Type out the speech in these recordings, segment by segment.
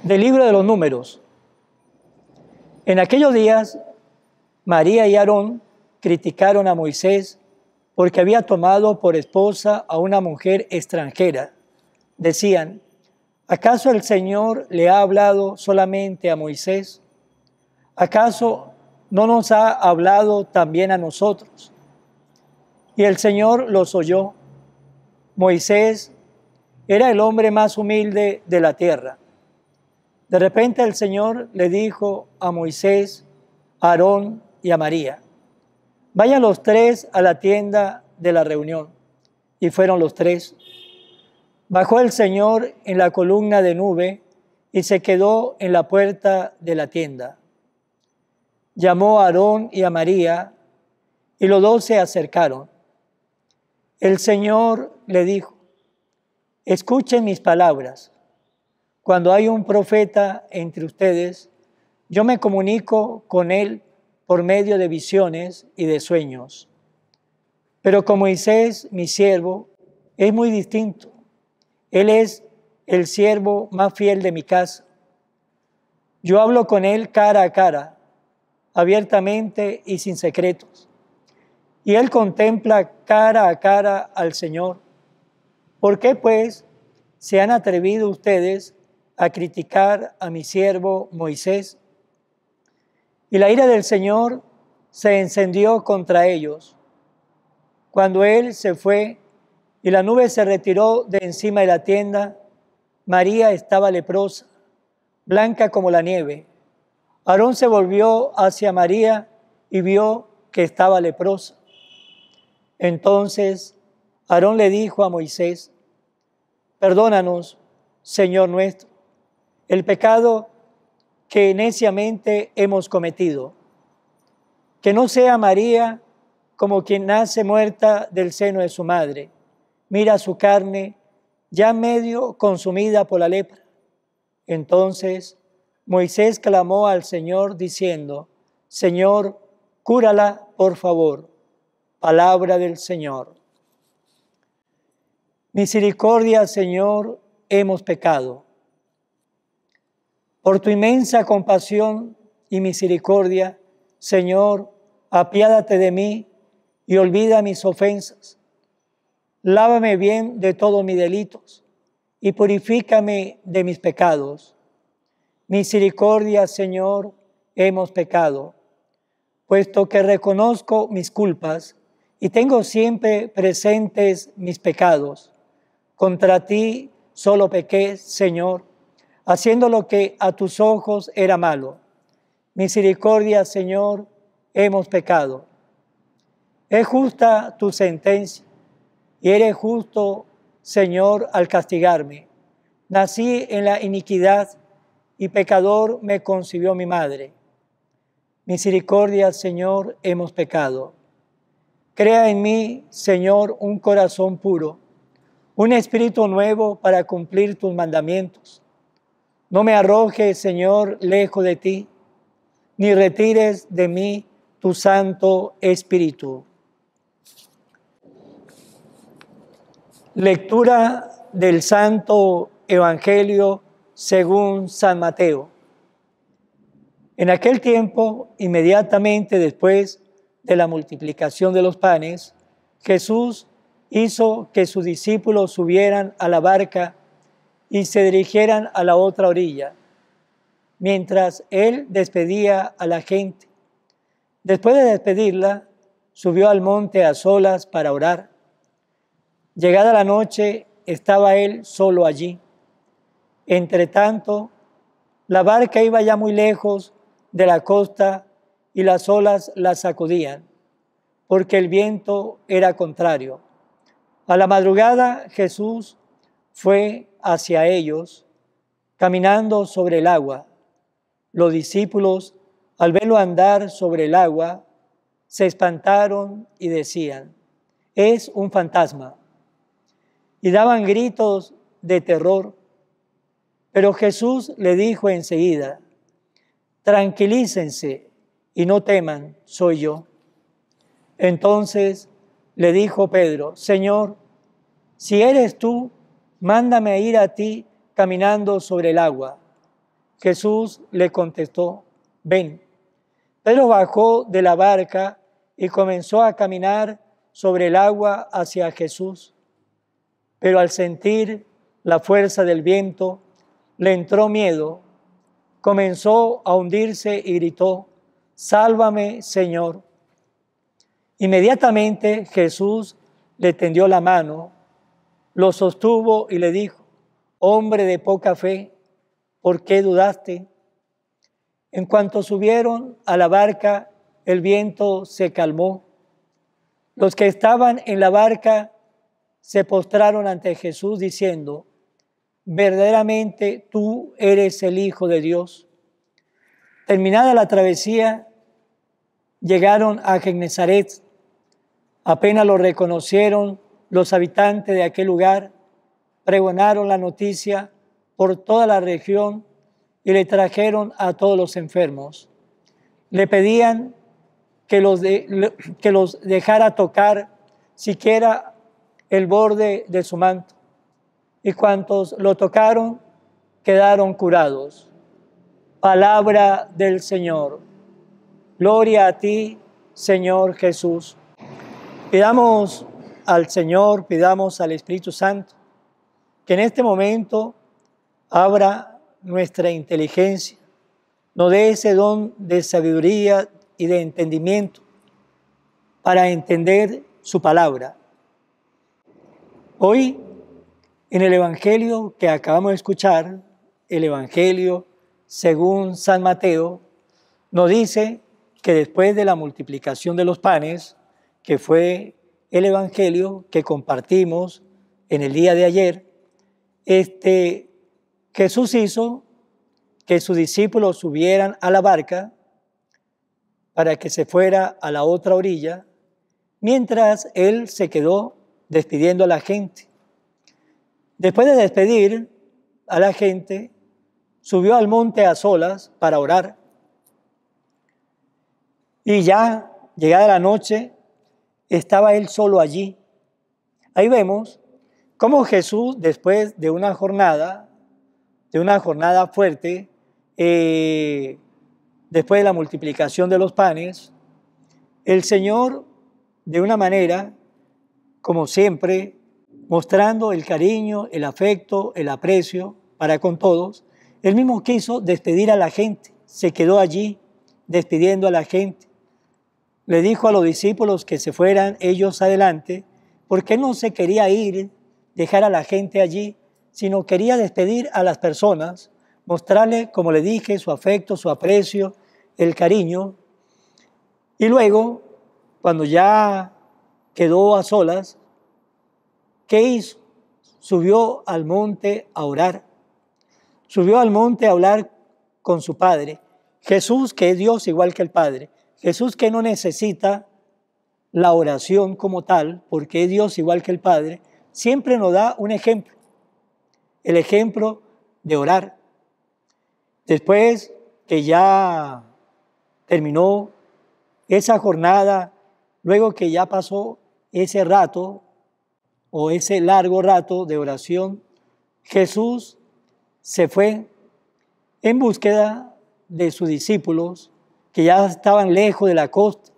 Del libro de los Números. En aquellos días, María y Aarón criticaron a Moisés porque había tomado por esposa a una mujer extranjera. Decían, ¿acaso el Señor le ha hablado solamente a Moisés? ¿Acaso no nos ha hablado también a nosotros? Y el Señor los oyó. Moisés era el hombre más humilde de la tierra. De repente el Señor le dijo a Moisés, a Aarón y a María, vayan los tres a la tienda de la reunión. Y fueron los tres. Bajó el Señor en la columna de nube y se quedó en la puerta de la tienda. Llamó a Aarón y a María y los dos se acercaron. El Señor le dijo, escuchen mis palabras. Cuando hay un profeta entre ustedes, yo me comunico con él por medio de visiones y de sueños. Pero con Moisés, mi siervo, es muy distinto. Él es el siervo más fiel de mi casa. Yo hablo con él cara a cara, abiertamente y sin secretos. Y él contempla cara a cara al Señor. ¿Por qué, pues, se han atrevido ustedes a criticar a mi siervo Moisés? Y la ira del Señor se encendió contra ellos. Cuando él se fue y la nube se retiró de encima de la tienda, María estaba leprosa, blanca como la nieve. Aarón se volvió hacia María y vio que estaba leprosa. Entonces Aarón le dijo a Moisés, perdónanos, Señor nuestro, el pecado que neciamente hemos cometido. Que no sea María como quien nace muerta del seno de su madre. Mira su carne ya medio consumida por la lepra. Entonces Moisés clamó al Señor diciendo, Señor, cúrala, por favor. Palabra del Señor. Misericordia, Señor, hemos pecado. Por tu inmensa compasión y misericordia, Señor, apiádate de mí y olvida mis ofensas. Lávame bien de todos mis delitos y purifícame de mis pecados. Misericordia, Señor, hemos pecado, puesto que reconozco mis culpas y tengo siempre presentes mis pecados. Contra ti solo pequé, Señor, haciendo lo que a tus ojos era malo. Misericordia, Señor, hemos pecado. Es justa tu sentencia, y eres justo, Señor, al castigarme. Nací en la iniquidad, y pecador me concibió mi madre. Misericordia, Señor, hemos pecado. Crea en mí, Señor, un corazón puro, un espíritu nuevo para cumplir tus mandamientos. No me arrojes, Señor, lejos de ti, ni retires de mí tu Santo Espíritu. Lectura del Santo Evangelio según San Mateo. En aquel tiempo, inmediatamente después de la multiplicación de los panes, Jesús hizo que sus discípulos subieran a la barca y se dirigieran a la otra orilla, mientras él despedía a la gente. Después de despedirla, subió al monte a solas para orar. Llegada la noche, estaba él solo allí. Entretanto, la barca iba ya muy lejos de la costa y las olas la sacudían, porque el viento era contrario. A la madrugada, Jesús fue hacia ellos, caminando sobre el agua. Los discípulos, al verlo andar sobre el agua, se espantaron y decían, es un fantasma. Y daban gritos de terror. Pero Jesús le dijo enseguida, tranquilícense y no teman, soy yo. Entonces le dijo Pedro, Señor, si eres tú, mándame a ir a ti caminando sobre el agua. Jesús le contestó, ven. Pedro bajó de la barca y comenzó a caminar sobre el agua hacia Jesús. Pero al sentir la fuerza del viento, le entró miedo. Comenzó a hundirse y gritó, sálvame, Señor. Inmediatamente Jesús le tendió la mano, lo sostuvo y le dijo, hombre de poca fe, ¿por qué dudaste? En cuanto subieron a la barca, el viento se calmó. Los que estaban en la barca se postraron ante Jesús diciendo, verdaderamente tú eres el Hijo de Dios. Terminada la travesía, llegaron a Genesaret. Apenas lo reconocieron los habitantes de aquel lugar, pregonaron la noticia por toda la región y le trajeron a todos los enfermos. Le pedían que los dejara tocar siquiera el borde de su manto. Y cuantos lo tocaron, quedaron curados. Palabra del Señor. Gloria a ti, Señor Jesús. Pidamos al Señor, pidamos al Espíritu Santo, que en este momento abra nuestra inteligencia, nos dé ese don de sabiduría y de entendimiento para entender su palabra. Hoy, en el Evangelio que acabamos de escuchar, el Evangelio según San Mateo, nos dice que después de la multiplicación de los panes, que fue el Evangelio que compartimos en el día de ayer, Jesús hizo que sus discípulos subieran a la barca para que se fuera a la otra orilla, mientras Él se quedó despidiendo a la gente. Después de despedir a la gente, subió al monte a solas para orar. Y ya, llegada la noche, estaba Él solo allí. Ahí vemos cómo Jesús, después de una jornada fuerte, después de la multiplicación de los panes, el Señor, de una manera, como siempre, mostrando el cariño, el afecto, el aprecio para con todos, Él mismo quiso despedir a la gente, se quedó allí despidiendo a la gente. Le dijo a los discípulos que se fueran ellos adelante, porque Él no se quería ir, dejar a la gente allí, sino quería despedir a las personas, mostrarle, como le dije, su afecto, su aprecio, el cariño. Y luego, cuando ya quedó a solas, ¿qué hizo? Subió al monte a orar. Subió al monte a hablar con su Padre. Jesús, que es Dios igual que el Padre. Jesús, que no necesita la oración como tal, porque es Dios igual que el Padre, siempre nos da un ejemplo. El ejemplo de orar. Después que ya terminó esa jornada, luego que ya pasó ese rato o ese largo rato de oración, Jesús se fue en búsqueda de sus discípulos que ya estaban lejos de la costa.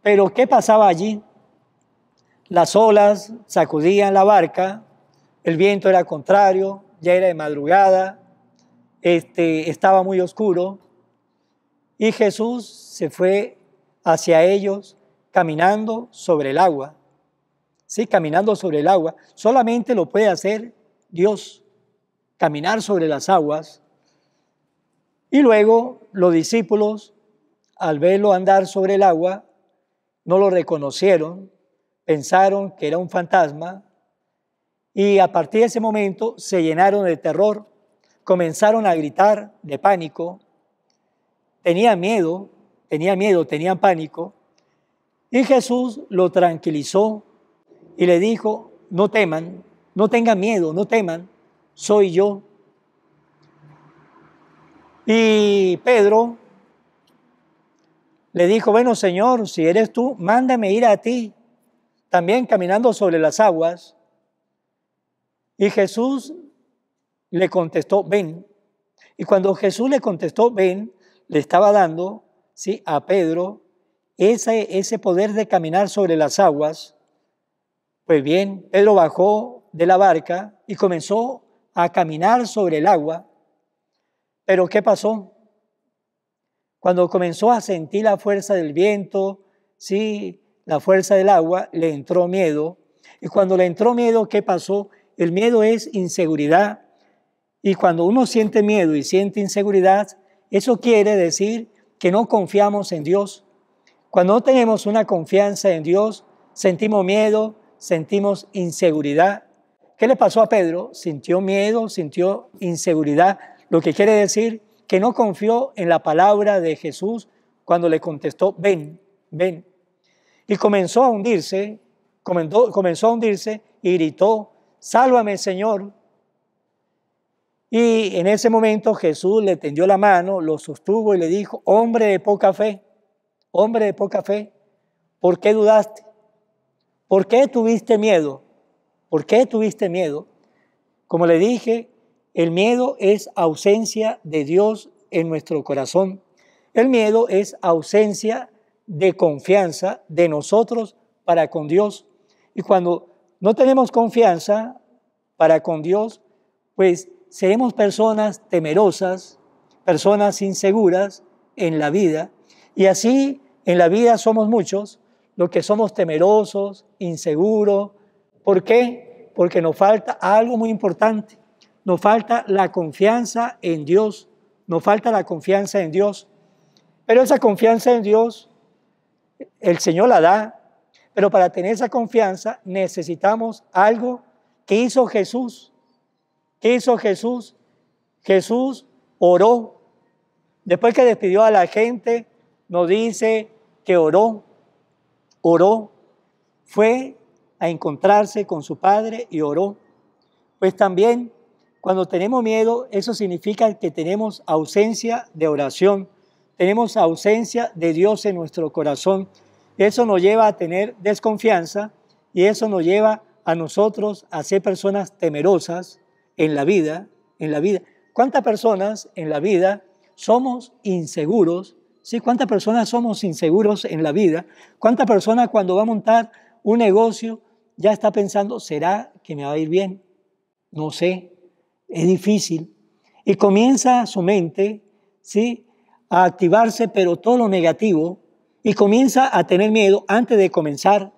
Pero ¿qué pasaba allí? Las olas sacudían la barca, el viento era contrario, ya era de madrugada, estaba muy oscuro y Jesús se fue hacia ellos caminando sobre el agua. Sí, caminando sobre el agua. Solamente lo puede hacer Dios, caminar sobre las aguas. Y luego los discípulos, al verlo andar sobre el agua, no lo reconocieron, pensaron que era un fantasma y a partir de ese momento se llenaron de terror, comenzaron a gritar de pánico, tenían miedo, tenían pánico y Jesús lo tranquilizó y le dijo, no teman, no tengan miedo, no teman, soy yo. Y Pedro le dijo, bueno, Señor, si eres tú, mándame ir a ti, también caminando sobre las aguas. Y Jesús le contestó, ven. Y cuando Jesús le contestó, ven, le estaba dando, ¿sí?, a Pedro ese poder de caminar sobre las aguas. Pues bien, Pedro bajó de la barca y comenzó a caminar sobre el agua. Pero ¿qué pasó? Cuando comenzó a sentir la fuerza del viento, sí, la fuerza del agua, le entró miedo. Y cuando le entró miedo, ¿qué pasó? El miedo es inseguridad. Y cuando uno siente miedo y siente inseguridad, eso quiere decir que no confiamos en Dios. Cuando no tenemos una confianza en Dios, sentimos miedo, sentimos inseguridad. ¿Qué le pasó a Pedro? Sintió miedo, sintió inseguridad, lo que quiere decir que no confió en la palabra de Jesús cuando le contestó, ven, ven. Y comenzó a hundirse y gritó, sálvame, Señor. Y en ese momento Jesús le tendió la mano, lo sostuvo y le dijo, hombre de poca fe, ¿por qué dudaste? ¿Por qué tuviste miedo? ¿Por qué tuviste miedo? Como le dije, el miedo es ausencia de Dios en nuestro corazón. El miedo es ausencia de confianza de nosotros para con Dios. Y cuando no tenemos confianza para con Dios, pues seremos personas temerosas, personas inseguras en la vida. Y así en la vida somos muchos los que somos temerosos, inseguros. ¿Por qué? Porque nos falta algo muy importante. Nos falta la confianza en Dios. Nos falta la confianza en Dios. Pero esa confianza en Dios, el Señor la da. Pero para tener esa confianza necesitamos algo que hizo Jesús. ¿Qué hizo Jesús? Jesús oró. Después que despidió a la gente, nos dice que oró. Fue a encontrarse con su Padre y oró. Pues también cuando tenemos miedo, eso significa que tenemos ausencia de oración, tenemos ausencia de Dios en nuestro corazón. Eso nos lleva a tener desconfianza y eso nos lleva a nosotros a ser personas temerosas en la vida. ¿Cuántas personas en la vida somos inseguros? ¿Sí? ¿Cuántas personas somos inseguros en la vida? ¿Cuántas personas cuando va a montar un negocio ya está pensando, ¿será que me va a ir bien? No sé, es difícil. Y comienza su mente, ¿sí?, a activarse, pero todo lo negativo, y comienza a tener miedo antes de comenzar.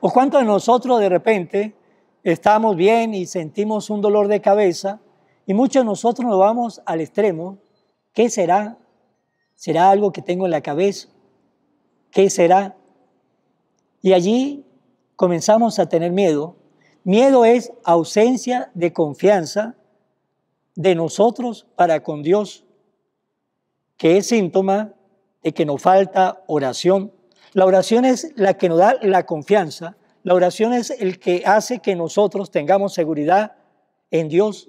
¿O cuántos de nosotros de repente estamos bien y sentimos un dolor de cabeza y muchos de nosotros nos vamos al extremo? ¿Qué será? ¿Será algo que tengo en la cabeza? ¿Qué será? Y allí comenzamos a tener miedo. Miedo es ausencia de confianza de nosotros para con Dios, que es síntoma de que nos falta oración. La oración es la que nos da la confianza. La oración es el que hace que nosotros tengamos seguridad en Dios.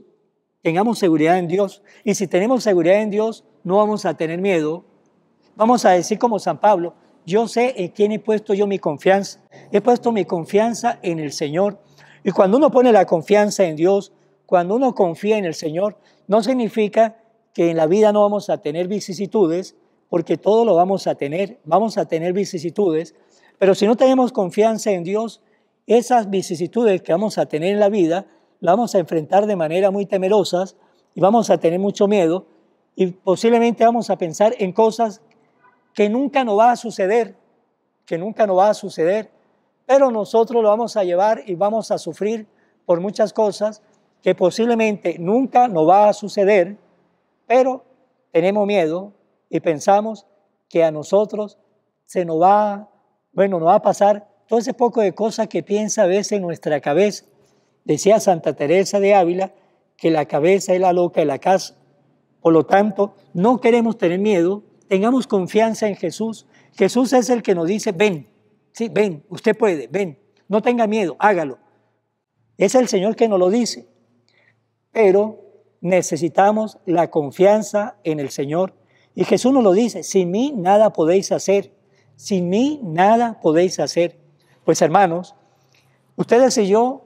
Y si tenemos seguridad en Dios, no vamos a tener miedo. Vamos a decir como San Pablo, yo sé en quién he puesto yo mi confianza. He puesto mi confianza en el Señor. Y cuando uno pone la confianza en Dios, cuando uno confía en el Señor, no significa que en la vida no vamos a tener vicisitudes, porque todo lo vamos a tener vicisitudes, pero si no tenemos confianza en Dios, esas vicisitudes que vamos a tener en la vida, las vamos a enfrentar de manera muy temerosas y vamos a tener mucho miedo y posiblemente vamos a pensar en cosas que nunca nos va a suceder, pero nosotros lo vamos a llevar y vamos a sufrir por muchas cosas que posiblemente nunca nos va a suceder, pero tenemos miedo y pensamos que a nosotros nos va a pasar todo ese poco de cosas que piensa a veces en nuestra cabeza. Decía Santa Teresa de Ávila que la cabeza es la loca de la casa. Por lo tanto, no queremos tener miedo, tengamos confianza en Jesús. Jesús es el que nos dice, ven, sí, ven, usted puede, ven, no tenga miedo, hágalo. Es el Señor que nos lo dice, pero necesitamos la confianza en el Señor. Y Jesús nos lo dice, sin mí nada podéis hacer, Pues hermanos, ustedes y yo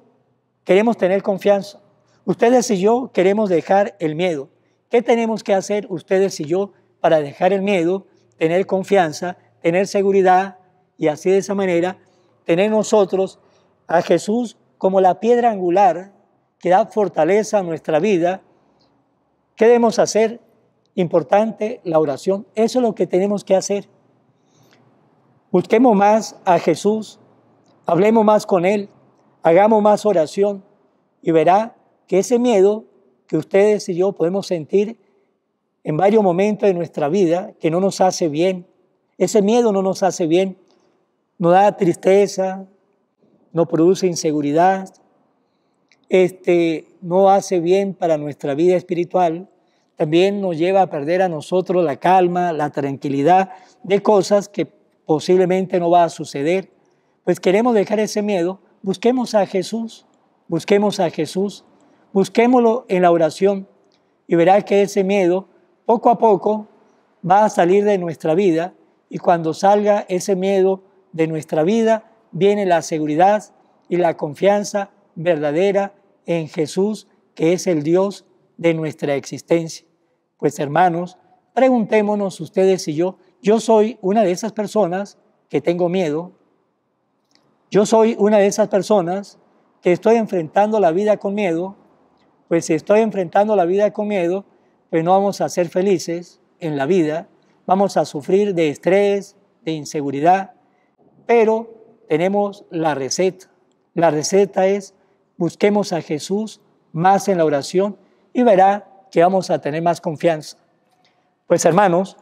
queremos tener confianza, Ustedes y yo queremos dejar el miedo. ¿Qué tenemos que hacer ustedes y yo para dejar el miedo, tener confianza, tener seguridad y así de esa manera tener nosotros a Jesús como la piedra angular que da fortaleza a nuestra vida? ¿Qué debemos hacer? Importante, la oración. Eso es lo que tenemos que hacer. Busquemos más a Jesús, hablemos más con Él, hagamos más oración y verá que ese miedo que ustedes y yo podemos sentir en varios momentos de nuestra vida que no nos hace bien, ese miedo no nos hace bien, nos da tristeza, nos produce inseguridad, no hace bien para nuestra vida espiritual, también nos lleva a perder a nosotros la calma, la tranquilidad de cosas que posiblemente no va a suceder. Pues queremos dejar ese miedo, busquemos a Jesús, busquémoslo en la oración y verá que ese miedo poco a poco va a salir de nuestra vida y cuando salga ese miedo de nuestra vida viene la seguridad y la confianza verdadera en Jesús, que es el Dios de nuestra existencia. Pues hermanos, preguntémonos ustedes y yo soy una de esas personas que tengo miedo, yo soy una de esas personas que estoy enfrentando la vida con miedo. Pues si estoy enfrentando la vida con miedo, pues no vamos a ser felices en la vida, vamos a sufrir de estrés, de inseguridad, pero tenemos la receta. La receta es busquemos a Jesús más en la oración y verá que vamos a tener más confianza. Pues hermanos,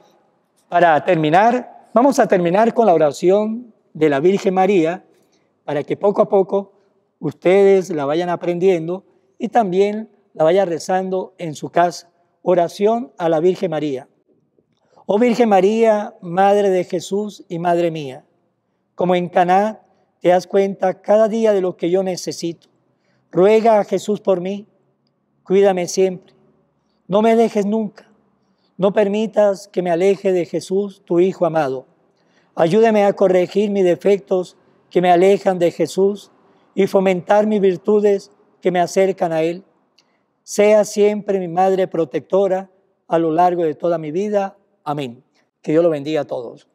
para terminar, vamos a terminar con la oración de la Virgen María para que poco a poco ustedes la vayan aprendiendo y también la vaya rezando en su casa. Oración a la Virgen María. Oh Virgen María, Madre de Jesús y Madre mía, como en Caná te das cuenta cada día de lo que yo necesito. Ruega a Jesús por mí, cuídame siempre, no me dejes nunca, no permitas que me aleje de Jesús, tu Hijo amado. Ayúdame a corregir mis defectos que me alejan de Jesús y fomentar mis virtudes que me acercan a Él. Sea siempre mi Madre protectora a lo largo de toda mi vida. Amén. Que Dios lo bendiga a todos.